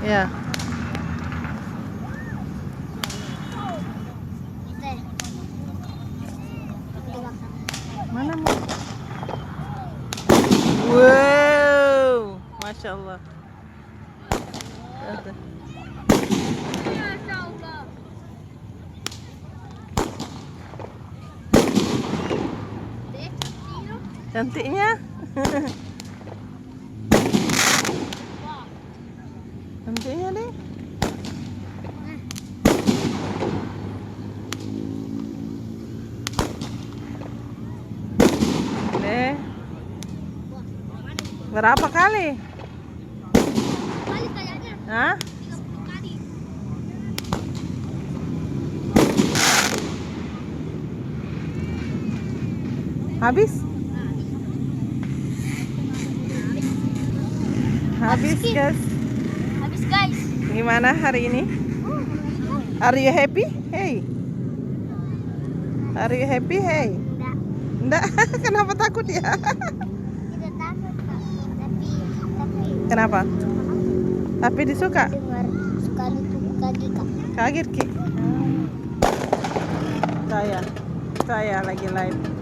Ya. Mana nih? Wow, masya Allah. Cantiknya. Cantiknya deh. Deh. Berapa kali? Kayaknya. Hah? 30 kali. Habis? Habis, guys. Habis, guys. Gimana hari ini? Are you happy? Hey. Are you happy? Hey. Enggak. Enggak. Kenapa takut ya? Tidak takut, Kak. Tapi Kenapa? Tapi disuka? dengar sekali tuh kaki, Kak. Kaget Ki. Saya lagi live.